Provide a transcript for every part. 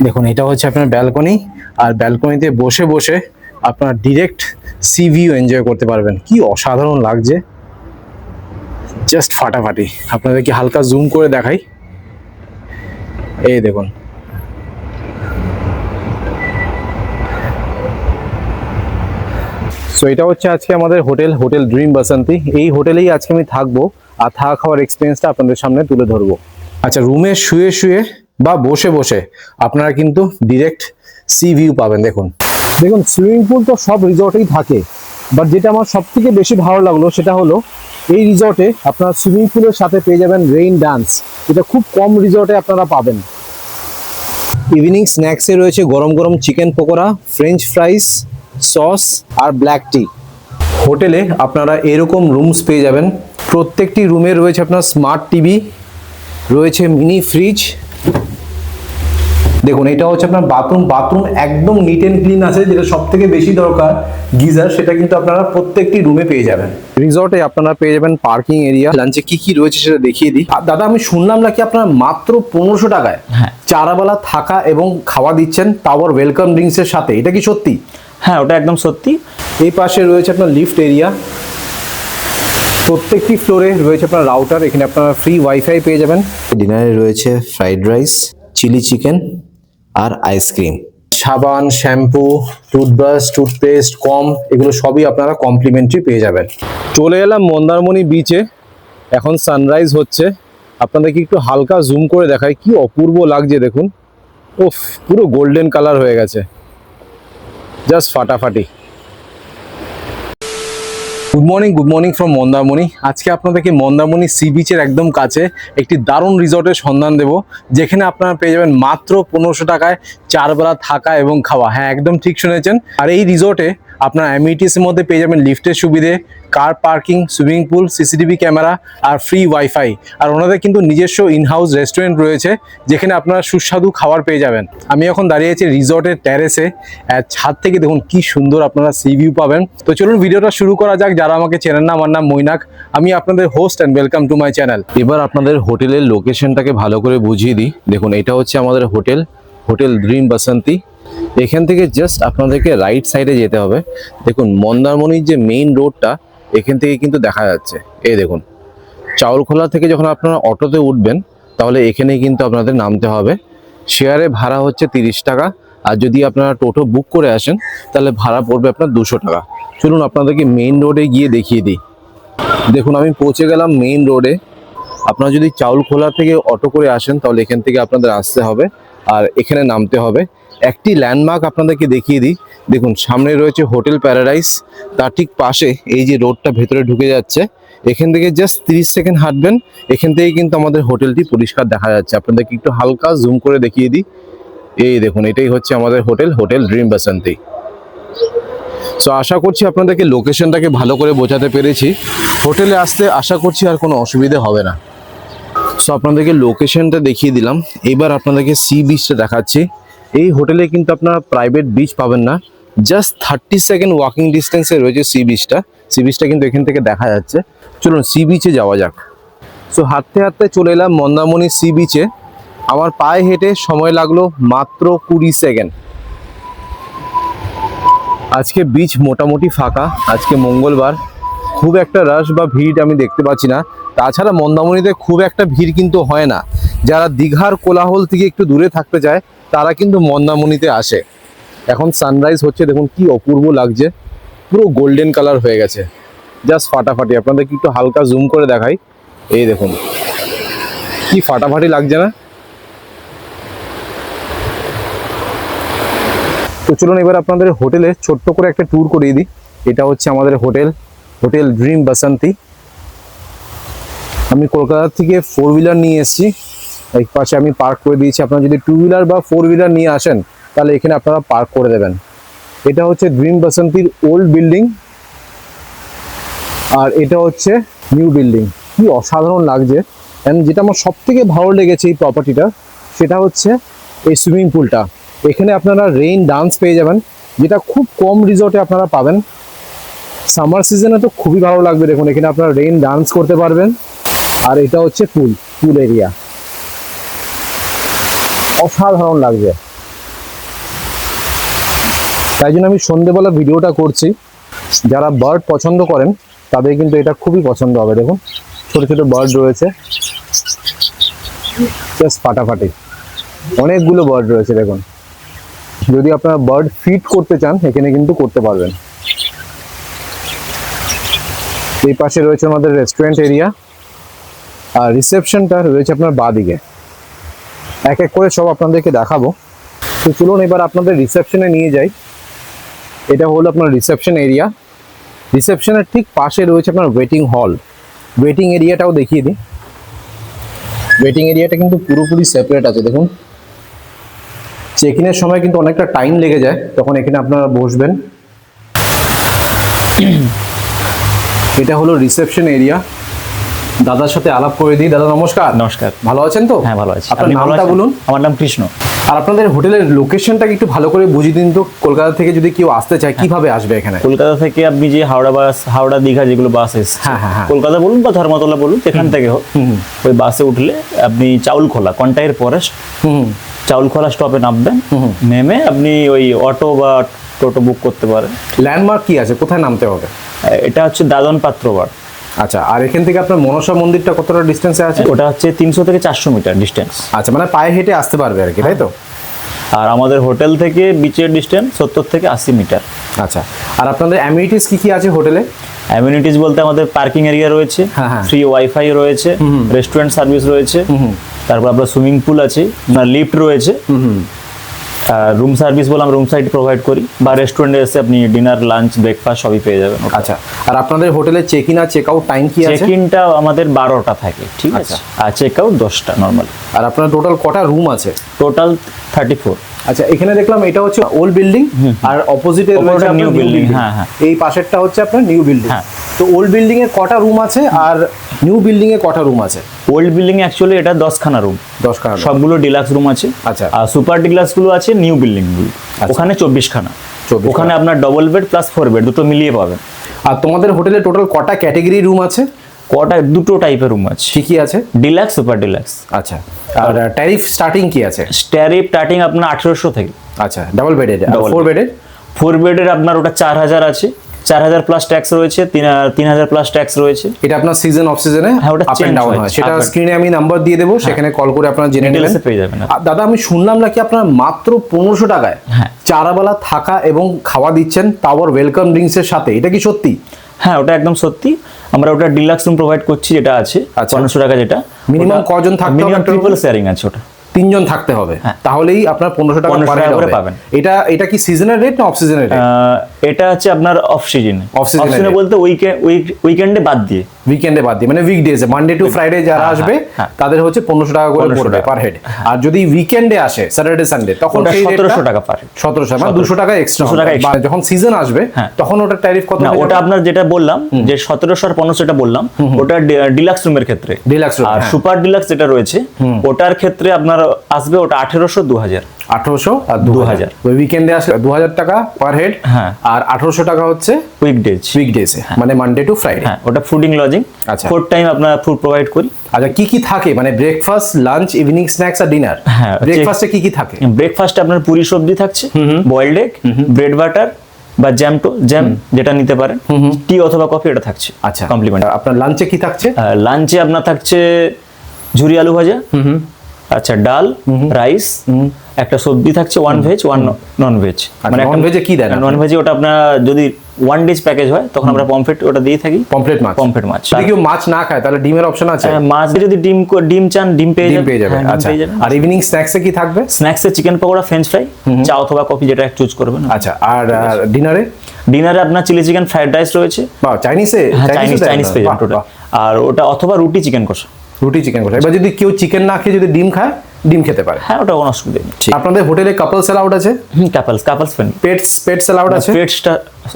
দেখুন এটা হচ্ছে আপনার ব্যালকনি, আর ব্যালকনিতে বসে বসে আপনার ডিরেক্ট সি ভিউ এনজয় করতে পারবেন। কি অসাধারণ লাগছে, জাস্ট ফাটাফাটি। আপনাদেরকে হালকা জুম করে দেখাই, এই দেখুন। সো এটা হচ্ছে আজকে আমাদের হোটেল ড্রিম বাসন্তী। এই হোটেলেই আজকে আমি থাকবো, আর থাকা খাওয়ার এক্সপিরিয়েন্সটা আপনাদের সামনে তুলে ধরবো। আচ্ছা, রুমে শুয়ে শুয়ে বা বসে বসে আপনারা কিন্তু ডিরেক্ট সি ভিউ পাবেন। দেখুন দেখুন, সুইমিং পুল তো সব রিসর্টেই থাকে, বাট যেটা আমার সব থেকে বেশি ভালো লাগলো সেটা হলো এই রিসর্টে আপনারা সুইমিং পুলের সাথে পেয়ে যাবেন রেইন ডান্স, যেটা খুব কম রিসর্টে আপনারা পাবেন। ইভিনিং স্ন্যাক্সে রয়েছে গরম গরম chicken pakora, French fries, sauce আর ব্ল্যাক টি। হোটেলে আপনারা এরকম রুমস পেয়ে যাবেন। প্রত্যেকটি রুমে রয়েছে আপনার স্মার্ট টিভি, রয়েছে মিনি ফ্রিজ। দেখুন এটা হচ্ছে আপনার বাথরুম একদম নিট অ্যান্ড ক্লিন আছে, যেটা সব থেকে বেশি দরকার গিজার, সেটা কিন্তু আপনারা প্রত্যেকটি রুমে পেয়ে যাবেন। রিসর্টে আপনারা পেয়ে যাবেন পার্কিং এরিয়া। লাঞ্চে কি কি রয়েছে সেটা দেখিয়ে দিই। দাদা, আমি শুনলাম নাকি আপনারা মাত্র 1500 টাকায় চারাবেলা থাকা এবং খাওয়া দিচ্ছেন, তাও ওয়েলকাম ড্রিঙ্কস এর সাথে, এটা কি সত্যি? হ্যাঁ, ওটা একদম সত্যি। এই পাশে রয়েছে আপনার লিফট এরিয়া। প্রত্যেকটি ফ্লোরে রয়েছে আপনার রাউটার, এখানে আপনারা ফ্রি ওয়াইফাই পেয়ে যাবেন। ডিনারে রয়েছে ফ্রাইড রাইস, চিলি চিকেন আর আইসক্রিম। সাবান, শ্যাম্পু, টুথব্রাশ, টুথপেস্ট, এগুলো সবই আপনারা কমপ্লিমেন্টারি পেয়ে যাবেন। চলে এলাম মন্দারমণি বিচে, এখন সানরাইজ হচ্ছে। আপনাদেরকে একটু হালকা জুম করে দেখাই, কি অপূর্ব লাগছে দেখুন। উফ, পুরো গোল্ডেন কালার হয়ে গেছে, জাস্ট ফাটাফাটি। Good morning from Mandarmani. আজকে আপনাদেরকে মন্দারমণি সি বিচের একদম কাছে একটি দারুণ রিসর্টের সন্ধান দেব, যেখানে আপনারা পেয়ে যাবেন মাত্র 1500 টাকায় চারবেলা থাকা এবং খাওয়া। হ্যাঁ, একদম ঠিক শুনেছেন। আর এই রিসর্টে আপনার অ্যামিনিটিসের মধ্যে পেয়ে যাবেন লিফটের সুবিধে, car parking, swimming pool, CCTV camera আর ফ্রি ওয়াইফাই। আর ওনাদের কিন্তু নিজস্ব ইনহাউস রেস্টুরেন্ট রয়েছে, যেখানে আপনারা সুস্বাদু খাবার পেয়ে যাবেন। আমি এখন দাঁড়িয়ে আছি রিসর্টের টেরেসে, ছাদ থেকে দেখুন কি সুন্দর আপনারা সি ভিউ পাবেন। তো চলুন ভিডিওটা শুরু করা যাক। যারা আমাকে চেনেন না, আমার নাম মৈনাক, আমি আপনাদের host and welcome to my channel. এবার আপনাদের হোটেলের লোকেশনটাকে ভালো করে বুঝিয়ে দিই। দেখুন এটা হচ্ছে আমাদের হোটেল ড্রিম বাসন্তী। এখান থেকে জাস্ট আপনাদেরকে রাইট সাইডে যেতে হবে। দেখুন মন্দারমণির যে মেইন রোডটা, এখান থেকে কিন্তু দেখা যাচ্ছে। এই দেখুন, চাউলখোলা থেকে যখন আপনারা অটোতে উঠবেন, তাহলে এখানেই কিন্তু আপনাদের নামতে হবে। শেয়ারে ভাড়া হচ্ছে 30 টাকা, আর যদি আপনারা টোটো বুক করে আসেন তাহলে ভাড়া পড়বে আপনার 200 টাকা। চলুন আপনাদেরকে মেইন রোডে গিয়ে দেখিয়ে দিই। দেখুন আমি পৌঁছে গেলাম মেইন রোডে। আপনারা যদি চাউলখোলা থেকে অটো করে আসেন, তাহলে এখান থেকে আপনাদের আসতে হবে আর এখানে নামতে হবে। একটি ল্যান্ডমার্ক আপনাদেরকে দেখিয়ে দিই। দেখুন সামনে রয়েছে হোটেল প্যারাডাইস, তার ঠিক পাশে এই যে রোডটা ভেতরে ঢুকে যাচ্ছে, এখান থেকে জাস্ট 30 সেকেন্ড হাঁটবেন, এখান থেকে কিন্তু আমাদের হোটেলটি পরিষ্কার দেখা যাচ্ছে। আপনাদেরকে একটু হালকা জুম করে দেখিয়ে দিই। এই দেখুন, এটাই হচ্ছে আমাদের হোটেল ড্রিম বাসন্তী। সো আশা করছি আপনাদেরকে লোকেশনটাকে ভালো করে বোঝাতে পেরেছি। হোটেলে আসতে আশা করছি আর কোনো অসুবিধা হবে না। সো আপনাদেরকে লোকেশনটা দেখিয়ে দিলাম। এবার আপনাদেরকে সি বিচটা দেখাচ্ছি। এই হোটেলে কিন্তু আপনারা প্রাইভেট বিচ পাবেন না, জাস্ট 30 সেকেন্ড ওয়াকিং ডিস্টেন্সে রয়েছে সি বিচটা কিন্তু এখান থেকে দেখা যাচ্ছে। চলুন সি বিচে যাওয়া যাক। সো হাঁটতে হাঁটতে চলে এলাম মন্দারমণি সি বিচে। আমার পায়ে হেঁটে সময় লাগলো মাত্র 20 সেকেন্ড। আজকে বিচ মোটামুটি ফাঁকা, আজকে মঙ্গলবার, খুব একটা রাশ বা ভিড় আমি দেখতে পাচ্ছি না। তাছাড়া মন্দারমণিতে খুব একটা ভিড় কিন্তু হয় না। যারা দীঘার কোলাহল থেকে একটু দূরে থাকতে চায়, তারা কিন্তু মন্দারমণিতে আসে। এখন সানরাইজ হচ্ছে, দেখুন কি অপূর্ব লাগছে, পুরো গোল্ডেন কালার হয়ে গেছে, জাস্ট ফাটাফাটি। আপনাদেরকে একটু হালকা জুম করে দেখাই, এই দেখুন কি ফাটাফাটি লাগছে না? তো চলুন এবার আপনাদের হোটেলে ছোট্ট করে একটা ট্যুর করিয়ে দিই। এটা হচ্ছে আমাদের হোটেল ড্রিম বাসন্তী। আমি কলকাতা থেকে 4 হুইলার নিয়ে এসেছি, এই পাশে আমি পার্ক করে দিয়েছি। আপনারা যদি 2 হুইলার বা 4 হুইলার নিয়ে আসেন, তাহলে এখানে আপনারা পার্ক করে দেবেন। এটা হচ্ছে ড্রিম বাসন্তীর ওল্ড বিল্ডিং, আর এটা হচ্ছে নিউ বিল্ডিং। কি অসাধারণ লাগছে। অ্যান্ড যেটা আমার সব থেকে ভালো লেগেছে এই প্রপার্টিটা, সেটা হচ্ছে এই সুইমিং পুলটা। এখানে আপনারা রেইন ডান্স পেয়ে যাবেন, যেটা খুব কম রিসর্টে আপনারা পাবেন। সামার সিজনে তো খুবই ভালো লাগবে। দেখুন এখানে আপনারা রেইন ডান্স করতে পারবেন। আর এটা হচ্ছে পুল এরিয়া, অসাধারণ লাগছে। তাই জন্য আমি সন্ধ্যেবেলা ভিডিওটা করছি। যারা বার্ড পছন্দ করেন তাদের কিন্তু এটা খুবই পছন্দ হবে। দেখুন ছোট ছোট বার্ড রয়েছে, জাস্ট ফাটাফাটি অনেকগুলো বার্ড রয়েছে। দেখুন যদি আপনারা বার্ড ফিড করতে চান এখানে কিন্তু করতে পারবেন। এই পাশে রয়েছে আমাদের রেস্টুরেন্ট এরিয়া, আর রিসেপশনটা রয়েছে আপনার বাঁদিকে। এক এক করে সব আপনাদেরকে দেখাবো। তো চলুন এবার আপনাদের রিসেপশনে নিয়ে যাই। এটা হলো আপনার রিসেপশন এরিয়া। রিসেপশনের ঠিক পাশে রয়েছে আপনার ওয়েটিং হল। ওয়েটিং এরিয়াটাও দেখিয়ে দিই। ওয়েটিং এরিয়াটা কিন্তু পুরোপুরি সেপারেট আছে। দেখুন চেক ইনের সময় কিন্তু অনেকটা টাইম লেগে যায়, তখন এখানে আপনারা বসবেন। এটা হলো রিসেপশন এরিয়া। দাদার সাথে আলাপ করে দিই। দাদা নমস্কার। নমস্কার। ভালো আছেন তো? হ্যাঁ ভালো আছি। আপনার আপনি ভালো নামটা আছেন? বলুন। আমার নাম কৃষ্ণ। আর আপনাদের হোটেলের লোকেশনটা একটু ভালো করে বুঝিয়ে দিন তো। কলকাতা থেকে যদি কেউ আসতে চায় কিভাবে আসবে এখানে? কলকাতা থেকে আপনি যে হাওড়া দীঘা যেগুলো বাস এসছে, হ্যাঁ। কলকাতা বলুন বা ধর্মতলা বলুন, যেখান থেকে হোক, ওই বাসে উঠলে আপনি চাউলখোলা কন্টাইয়ের পরে চাউলখোলা স্টপে নামবেন। নেমে আপনি ওই অটো বা টোটো বুক করতে পারেন। ল্যান্ডমার্ক কি আছে, কোথায় নামতে হবে? এটা হচ্ছে দাদন পাত্রবাড়। আচ্ছা, আর এখান থেকে আপনার মনসা মন্দিরটা কতটা ডিস্টেন্সে আছে? ওটা হচ্ছে 300 থেকে 400 মিটার ডিস্টেন্স। আচ্ছা, মানে পায়ে হেঁটে আসতে পারবে আর কি, তাই তো? আর আমাদের হোটেল থেকে বিচের ডিস্টেন্স 70 থেকে 80 মিটার। আচ্ছা, আর আপনাদের অ্যামিনিটিস কি কি আছে হোটেলে? অ্যামিনিটিস বলতে আমাদের পার্কিং এরিয়া রয়েছে, হ্যাঁ। ফ্রি ওয়াইফাই রয়েছে, রেস্টুরেন্ট সার্ভিস রয়েছে, তারপর আপনার সুইমিং পুল আছে, লিফট রয়েছে, রুম সার্ভিস বলে আমরা রুম সাইড প্রোভাইড করি, বা রেস্টুরেন্টে এসে আপনি ডিনার লাঞ্চ ব্রেকফাস্ট সবই পেয়ে যাবেন। আচ্ছা, আর আপনাদের হোটেলে চেক ইন আর চেক আউট টাইম কি আছে? চেক ইনটা আমাদের 12টা থাকে, ঠিক আছে, আর চেক আউট 10টা নর্মাল। আর আপনার টোটাল কটা রুম আছে? টোটাল 34। আচ্ছা, এখানে দেখলাম এটা হচ্ছে ওল্ড বিল্ডিং, আর অপোজিটে রয়েছে নিউ বিল্ডিং। হ্যাঁ। এই পাশেরটা হচ্ছে আপনার নিউ বিল্ডিং। তো ওল্ড বিল্ডিং এ কটা রুম আছে আর নিউ বিল্ডিং এ কটা রুম আছে? ওল্ড বিল্ডিং এ অ্যাকচুয়ালি এটা 10খানা রুম, 10খানা, সবগুলো ডিলাক্স রুম আছে। আচ্ছা, আর সুপার ডিলাক্স গুলো আছে নিউ বিল্ডিং গুলো, ওখানে 24খানা। ওখানে আপনার ডবল বেড প্লাস 4 বেড দুটো মিলিয়ে পাবেন। আর তোমাদের হোটেলে টোটাল কটা ক্যাটাগরি রুম আছে? দুটো টাইপের রুম আছে। কি আছে? Deluxe, super deluxe. আচ্ছা, আর ট্যারিফ স্টার্টিং কি আছে? ট্যারিফ স্টার্টিং আপনার 1800 থেকে। আচ্ছা, ডাবল বেডের। আর 4 বেডের আপনার ওটা 4000 আছে, 4000 প্লাস ট্যাক্স রয়েছে, 3000 প্লাস ট্যাক্স রয়েছে। এটা আপনার সিজন অফ সিজনে আপ এন্ড ডাউন হয়, সেটা স্ক্রিনে আমি নাম্বার দিয়ে দেবো, সেখানে কল করে আপনারা জেনে নেবেন, পেয়ে যাবেন। দাদা আমি শুনলাম নাকি আপনারা মাত্র 1500 টাকায় 4 বেলা থাকা এবং খাওয়া দিচ্ছেন, তাও ওয়েলকাম ড্রিঙ্কস এর সাথে, এটা কি সত্যি? হ্যাঁ, ওটা একদম সত্যি। আমরা ওটা ডিলাক্স রুম প্রোভাইড করছি, যেটা আছে 1500 টাকা। যেটা মিনিমাম কজন থাকতে হবে? মিনিমাম ট্রিপল শেয়ারিং আছে, ওটা 3 জন থাকতে হবে, তাহলেই আপনার 1500 টাকা করে পাবেন। এটা কি সিজনের রেট না অফ সিজনের রেট? এটা হচ্ছে আপনার অফ সিজনে। অফ সিজনে বলতে উইকেন্ডে বাদ দিয়ে, মানে উইকডেজে মানডে টু ফ্রাইডে যারা আসবে তাদের হচ্ছে 1500 টাকা করে পড়বে পার হেড। আর যদি উইকেন্ডে আসে স্যাটারডে সানডে তখন সেই 1700 টাকা পার হেড। 1700 মানে 200 টাকা এক্সট্রা। যখন সিজন আসবে তখন ওটা ট্যারিফ কত? ওটা আপনার যেটা বললাম যে 1700 আর 1500 টা বললাম, ওটা ডিলাক্স রুমের ক্ষেত্রে। Deluxe room. আর সুপার ডিলাক্স যেটা রয়েছে ওটার ক্ষেত্রে আপনার আসবে ওটা 1800 2000। 1800 আর 2000। ওই উইকেন্ডে আসলে 2000 টাকা পার হেড। আর 1800 টাকা হচ্ছে উইকডেজে, মানে মানডে টু ফ্রাইডে। ওটা ফুডিং লজিং, 4 টাইম আপনার ফুড প্রোভাইড করি। আচ্ছা, কি থাকে মানে ব্রেকফাস্ট, লাঞ্চ, ইভিনিং স্ন্যাক্স আর ডিনার? ব্রেকফাস্টে কি থাকে? ব্রেকফাস্টে আপনার পুরি সবজি থাকছে, বয়েলড এগ, ব্রেড বাটার বা জ্যাম যেটা নিতে পারেন, টি অথবা কফি এটা থাকছে। আচ্ছা, কমপ্লিমেন্ট। আপনার লাঞ্চে কি থাকছে? লাঞ্চে আপনার থাকছে ঝুরি আলু ভাজা, আচ্ছা ডাল, রাইস, একটা সবজি থাকছে, 1 ভেজ 1 নন ভেজ। মানে নন ভেজে কি দেন? নন ভেজে ওটা আপনার যদি 1 ডেজ প্যাকেজ হয় তখন আমরা পমফ্রেট ওটা দিয়ে থাকি। পমফ্রেট মাছ। যদি কেউ মাছ না খায় তাহলে ডিমের অপশন আছে? মাছ যদি ডিম চান ডিম পেয়ে যাবেন। আচ্ছা, আর ইভিনিং স্ন্যাক্সে কি থাকবে? স্ন্যাক্সে চিকেন পকোড়া, ফ্রেঞ্চ ফ্রাই, চা অথবা কফি যেটা চুজ করবেন। আচ্ছা, আর ডিনারে আপনার চিলি চিকেন ফ্রাইড রাইস রয়েছে। চাইনিজ পেয়ে যাবেন টোটাল। আর ওটা অথবা রুটি চিকেন কষা। এবার যদি কেউ চিকেন না খেয়ে যদি ডিম খায়, ডিম খেতে পারে। হ্যাঁ, ওটা কোনো অসুবিধা নেই। আপনাদের হোটেলে কাপলস অ্যালাউড আছে? Couples friendly. পেটস অ্যালাউড আছে?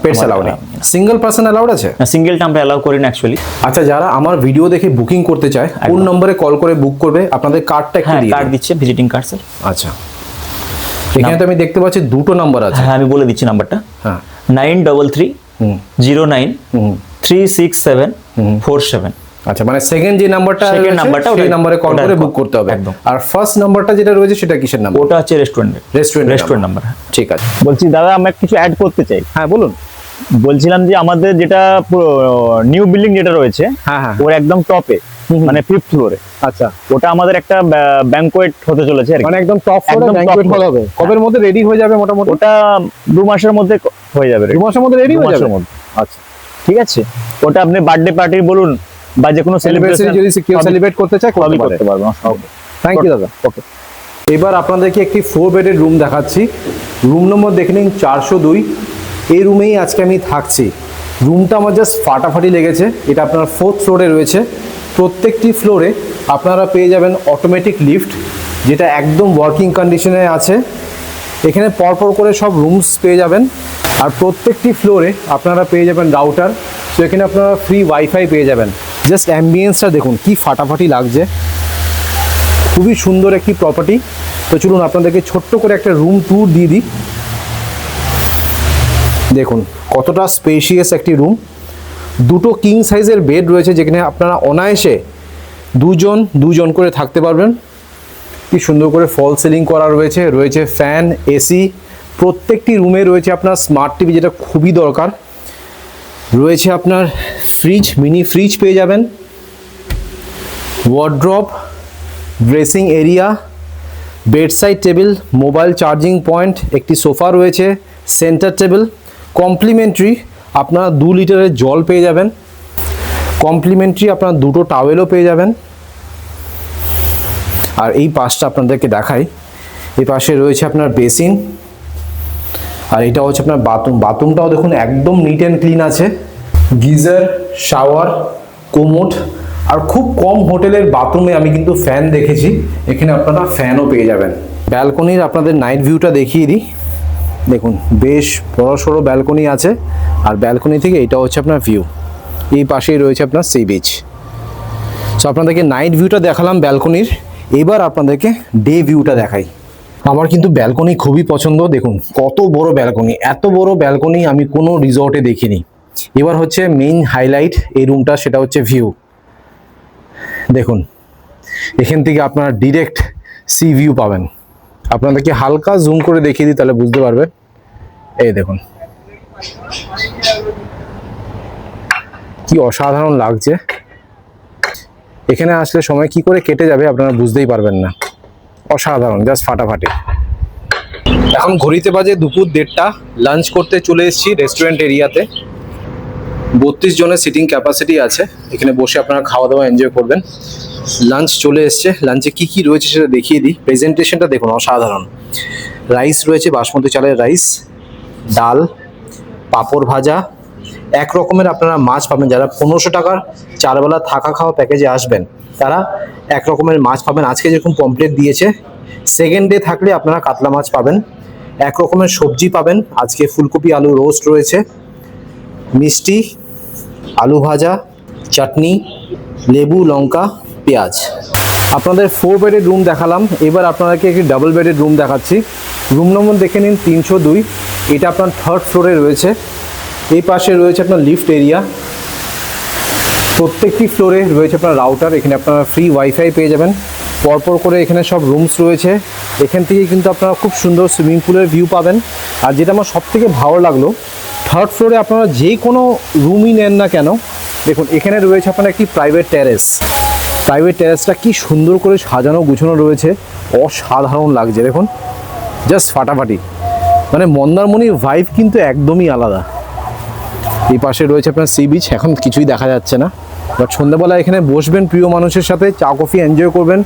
পেটস অ্যালাউড নেই। সিঙ্গেল পারসন অ্যালাউড আছে? না, সিঙ্গেলটা আমরা অ্যালাউ করি না অ্যাকচুয়ালি। আচ্ছা, যারা আমার ভিডিও দেখে বুকিং করতে চায় কোন নম্বরে কল করে বুক করবে? আপনাদের কার্ডটা একটু দিয়ে দিন। কার্ড দিচ্ছে, ভিজিটিং কার্ড স্যার। আচ্ছা, এখানে তো আমি দেখতে পাচ্ছি দুটো নাম্বার আছে। হ্যাঁ, আমি বলে দিচ্ছি নাম্বারটা। হ্যাঁ, 933 09 367 47। আচ্ছা, মানে সেকেন্ড যে নাম্বারটা Second নাম্বারটা সেই ওটাই- নাম্বারে কল ওটাই করে call, বুক করতে হবে। একদম। আর ফার্স্ট নাম্বারটা যেটা রয়েছে সেটা কিসের নাম্বার? ওটা হচ্ছে রেস্টুরেন্টের রেস্টুরেন্ট রেস্টুরেন্ট নাম্বার। ঠিক আছে। বলছি দাদা, আমি কিছু অ্যাড করতে চাই। হ্যাঁ বলুন। বলছিলাম যে আমাদের যেটা নিউ বিল্ডিং যেটা রয়েছে, হ্যাঁ হ্যাঁ। ওর একদম টপে, মানে 5th ফ্লোরে, আচ্ছা, ওটা আমাদের একটা ব্যাংকোয়েট হতে চলেছে আর কি। মানে একদম টপ ফ্লোরে একদম top ব্যাংকোয়েট হল floor। হবে। কবের মধ্যে রেডি হয়ে যাবে মোটামুটি? ওটা 2 মাসের মধ্যে হয়ে যাবে, 2 মাসের মধ্যে রেডি 2 হয়ে মাসের যাবে। মধ্যে। আচ্ছা, ঠিক আছে, ওটা আপনি বার্থডে পার্টি বলুন বা যে কোনো সেলিব্রেশন সেলিব্রেশন যদি কেউ সেলিব্রেট করতে চায় সবই করতে করতে পারে। পারবে। থ্যাংক ইউ দাদা। ওকে। এবার আপনাদেরকে একটি 4 বেডের রুম দেখাচ্ছি। রুম নম্বর দেখে নিন 402। এই রুমেই আজকে আমি থাকছি। রুমটা আমার জাস্ট ফাটাফাটি লেগেছে। এটা আপনার 4th ফ্লোরে রয়েছে। প্রত্যেকটি ফ্লোরে আপনারা পেয়ে যাবেন অটোমেটিক লিফট, যেটা একদম ওয়ার্কিং কন্ডিশনে আছে। এখানে পরপর করে সব রুমস পেয়ে যাবেন। আর প্রত্যেকটি ফ্লোরে আপনারা পেয়ে যাবেন রাউটার। তো এখানে আপনারা ফ্রি ওয়াইফাই পেয়ে যাবেন। জাস্ট অ্যাম্বিয়েন্সটা দেখুন কি ফাটাফাটি লাগছে, খুবই সুন্দর একটি প্রপার্টি। তো চলুন আপনাদেরকে ছোট্ট করে একটা রুম ট্যুর দিয়ে দিই। দেখুন কতটা স্পেশিয়াস একটি রুম। দুটো কিং সাইজের বেড রয়েছে, যেখানে আপনারা অনায়াসে দুজন করে থাকতে পারবেন। কি সুন্দর করে ফল সিলিং করা রয়েছে, রয়েছে ফ্যান, এসি। প্রত্যেকটি রুমে রয়েছে আপনার স্মার্ট টিভি, যেটা খুবই দরকার। রয়েছে আপনার ফ্রিজ, মিনি ফ্রিজ পেয়ে যাবেন, wardrobe, dressing area, bedside table, mobile charging point, একটি সোফা রয়েছে, সেন্টার টেবিল। কমপ্লিমেন্টারি আপনারা 2 লিটারের জল পেয়ে যাবেন। কমপ্লিমেন্টারি আপনারা 2টো টাওয়েলও পেয়ে যাবেন। আর এই পাশটা আপনাদেরকে দেখাই। এই পাশে রয়েছে আপনার বেসিন, আর এটা হচ্ছে আপনার বাথরুম। বাথরুমটাও দেখুন একদম নিট অ্যান্ড ক্লিন আছে। Geyser, shower, commode. আর খুব কম হোটেলের বাথরুমে আমি কিন্তু ফ্যান দেখেছি, এখানে আপনারা ফ্যানও পেয়ে যাবেন। ব্যালকনির আপনাদের নাইট ভিউটা দেখিয়ে দিই। দেখুন বেশ বড়সড় ব্যালকনি আছে, আর ব্যালকনি থেকে এটা হচ্ছে আপনার ভিউ। এই পাশেই রয়েছে আপনার সি বিচ। সো আপনাদেরকে নাইট ভিউটা দেখালাম ব্যালকনির। এবার আপনাদেরকে ডে ভিউটা দেখাই। আমার কিন্তু ব্যালকনি খুবই পছন্দ। দেখুন কত বড় ব্যালকনি, এত বড় ব্যালকনি আমি কোনো রিসর্টে দেখিনি। এবার হচ্ছে মেইন হাইলাইট এই রুমটা, সেটা হচ্ছে ভিউ। দেখুন এখান থেকে আপনারা ডিরেক্ট সি ভিউ পাবেন। আপনাদেরকে হালকা জুম করে দেখিয়ে দিই, তাহলে বুঝতে পারবে। এই দেখুন কি অসাধারণ লাগছে। এখানে আসলে সময় কি করে কেটে যাবে আপনারা বুঝতেই পারবেন না। অসাধারণ, জাস্ট ফাটাফাটি। এখন ঘড়িতে বাজে দুপুর 1:30। লাঞ্চ করতে চলে এসেছি রেস্টুরেন্ট এরিয়াতে। 32 জনের সিটিং ক্যাপাসিটি আছে। এখানে বসে আপনারা খাওয়া দাওয়া এনজয় করবেন। লাঞ্চ চলে এসছে। লাঞ্চে কি কি রয়েছে সেটা দেখিয়ে দিই। প্রেজেন্টেশনটা দেখুন অসাধারণ। রাইস রয়েছে, বাসমতি চালের রাইস, ডাল, পাঁপড় ভাজা, এক রকমের আপনারা মাছ পাবেন। যারা 1500 টাকার 4 বেলা থাকা খাওয়া প্যাকেজে আসবেন, তারা এক রকমের মাছ পাবেন। আজকে যেরকম পমপ্লেট দিয়েছে, সেকেন্ড ডে থাকলে আপনারা কাতলা মাছ পাবেন। এক রকমের সবজি পাবেন। আজকে ফুলকপি আলু রোস্ট রয়েছে, মিষ্টি, আলু ভাজা, চাটনি, লেবু, লঙ্কা, পেঁয়াজ। আপনাদের 4 বেডের রুম দেখালাম। এবার আপনাদেরকে একটি ডাবল বেডের রুম দেখাচ্ছি। রুম নম্বর দেখে নিন 302। এটা আপনার 3rd ফ্লোরে রয়েছে। এই পাশে রয়েছে আপনার লিফট এরিয়া। প্রত্যেকটি ফ্লোরে রয়েছে আপনার রাউটার। এখানে আপনারা ফ্রি ওয়াইফাই পেয়ে যাবেন। পরপর করে এখানে সব রুমস রয়েছে। এখান থেকে কিন্তু আপনারা খুব সুন্দর সুইমিং পুলের ভিউ পাবেন। আর যেটা আমার সব থেকে ভালো লাগলো, 3rd ফ্লোরে আপনারা যে কোনো রুমই নেন না কেন, দেখুন এখানে রয়েছে আপনার একটি প্রাইভেট টেরেস। প্রাইভেট টেরেসটা কি সুন্দর করে সাজানো গুছানো রয়েছে, অসাধারণ লাগছে। দেখুন জাস্ট ফাটাফাটি। মানে মন্দারমণির ভাইব কিন্তু একদমই আলাদা। এই পাশে রয়েছে আপনার সি বিচ। এখন কিছুই দেখা যাচ্ছে না, বাট সন্ধ্যাবেলা এখানে বসবেন প্রিয় মানুষের সাথে, চা কফি এনজয় করবেন,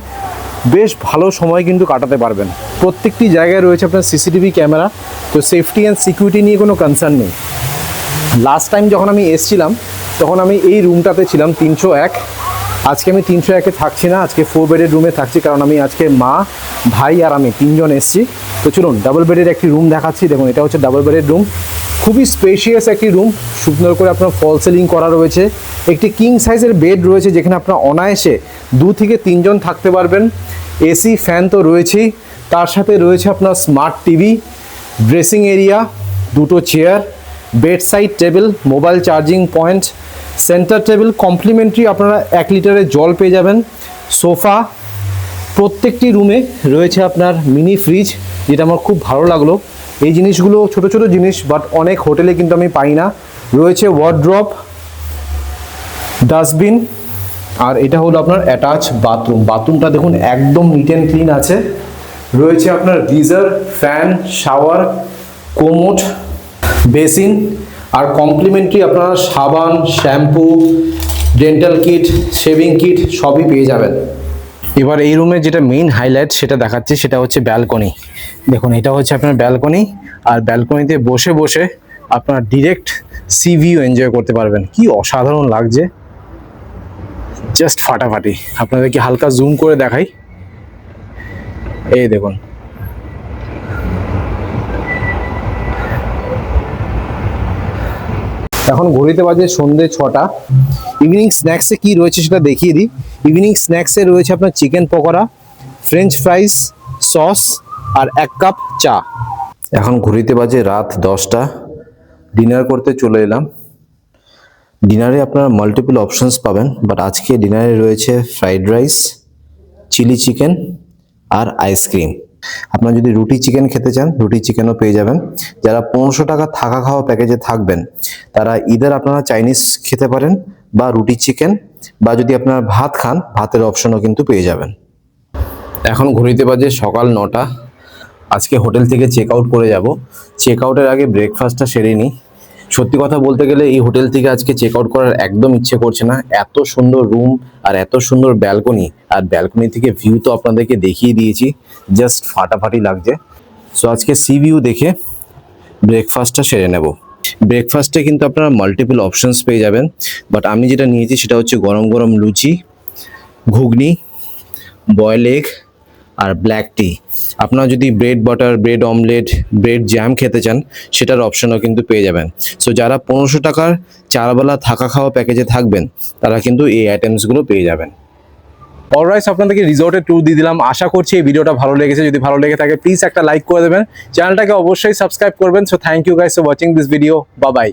বেশ ভালো সময় কিন্তু কাটাতে পারবেন। প্রত্যেকটি জায়গায় রয়েছে আপনার সিসিটিভি ক্যামেরা। তো সেফটি অ্যান্ড সিকিউরিটি নিয়ে কোনো কনসার্ন নেই। লাস্ট টাইম যখন আমি এসছিলাম, তখন আমি এই রুমটাতে ছিলাম 301। আজকে আমি 301-এ থাকছি না, আজকে 4 বেডের রুমে থাকছি। কারণ আমি আজকে মা, ভাই আর আমি 3 জন এসছি। তো চলুন ডাবল বেডের একটি রুম দেখাচ্ছি। দেখুন এটা হচ্ছে ডাবল বেডের রুম। খুবই স্পেশিয়াস একটি রুম, সুন্দর করে আপনার ফল সিলিং করা রয়েছে। একটি কিং সাইজের বেড রয়েছে, যেখানে আপনার অনায়াসে 2 থেকে 3 জন থাকতে পারবেন। এসি, ফ্যান তো রয়েছেই, তার সাথে রয়েছে আপনার স্মার্ট টিভি, ড্রেসিং এরিয়া, 2টো chair, bed side table, mobile charging point, centre table complimentary আপনারা 1 লিটারের জল পেয়ে যাবেন। সোফা, প্রত্যেকটি রুমে রয়েছে আপনার মিনি ফ্রিজ, যেটা আমার খুব ভালো লাগলো। এই জিনিসগুলো ছোট ছোট জিনিস, বাট অনেক হোটেলে কিন্তু আমি পাই না। রয়েছে ওয়ার্ড্রপ, ডাস্টবিন, আর এটা হলো আপনার অ্যাটাচ বাথরুম। বাথরুমটা দেখুন একদম নিট অ্যান্ড ক্লিন আছে। রয়েছে আপনার geyser, fan, shower, commode, basin, আর কমপ্লিমেন্টারি আপনারা সাবান, shampoo, dental kit, shaving kit সবই পেয়ে যাবেন। এবার এই রুমে যেটা মেইন হাইলাইট সেটা দেখাচ্ছি, সেটা হচ্ছে ব্যালকনি। দেখুন এটা হচ্ছে আপনার ব্যালকনি, আর ব্যালকনিতে বসে বসে আপনার ডিরেক্ট সি ভিউ এনজয় করতে পারবেন। কি অসাধারণ লাগছে, জাস্ট ফাটাফাটি। আপনাদেরকে হালকা জুম করে দেখাই, এই দেখুন। এখন ঘড়িতে বাজে সন্ধ্যে 6টা। ইভিনিং স্ন্যাক্সে কি রয়েছে সেটা দেখিয়ে দিই। ইভিনিং স্ন্যাক্সে রয়েছে আপনার chicken pakora, French fries, sauce, আর 1 কাপ চা। এখন ঘড়িতে বাজে রাত 10টা। ডিনার করতে চলে এলাম। ডিনারে আপনারা মাল্টিপল অপশনস পাবেন, বাট আজকে ডিনারে রয়েছে ফ্রাইড রাইস, চিলি চিকেন, আর আইসক্রিম। আপনারা যদি রুটি চিকেন খেতে চান, রুটি চিকেনও পেয়ে যাবেন। যারা 1500 টাকা থাকা খাওয়া প্যাকেজে থাকবেন, তারা ইদার আপনারা চাইনিজ খেতে পারেন, বা রুটি চিকেন, বা যদি আপনারা ভাত খান, ভাতের অপশনও কিন্তু পেয়ে যাবেন। এখন ঘড়িতে বাজে সকাল 9টা। আজকে হোটেল থেকে চেক আউট করে যাব। চেক আউটের আগে ব্রেকফাস্টটা সেরে নিই। সত্যি কথা বলতে গেলে এই হোটেল থেকে আজকে চেক আউট করার একদম ইচ্ছে করছে না। এত সুন্দর রুম আর এত সুন্দর ব্যালকনি, আর ব্যালকনি থেকে ভিউ তো আপনাদেরকে দেখিয়ে দিয়েছি, জাস্ট ফাটাফাটি লাগছে। সো আজকে সি ভিউ দেখে ব্রেকফাস্টটা সেরে নেব। ব্রেকফাস্টে কিন্তু আপনারা মাল্টিপল অপশনস পেয়ে যাবেন, বাট আমি যেটা নিয়েছি সেটা হচ্ছে গরম গরম লুচি, ঘুগনি, বয়েল এগ, আর ব্ল্যাক টি। আপনারা যদি bread butter, bread omelette, bread jam খেতে চান, সেটার অপশনও কিন্তু পেয়ে যাবেন। সো যারা 1500 টাকার 4 বেলা থাকা খাওয়া প্যাকেজে থাকবেন, তারা কিন্তু এই আইটেমসগুলো পেয়ে যাবেন। অলরাইট, আপনাদেরকে রিসর্টের ট্যুর দিয়ে দিলাম। আশা করছি এই ভিডিওটা ভালো লেগেছে। যদি ভালো লেগে থাকে প্লিজ একটা লাইক করে দেবেন, চ্যানেলটাকে অবশ্যই সাবস্ক্রাইব করবেন। So thank you guys for watching this video. Bye by.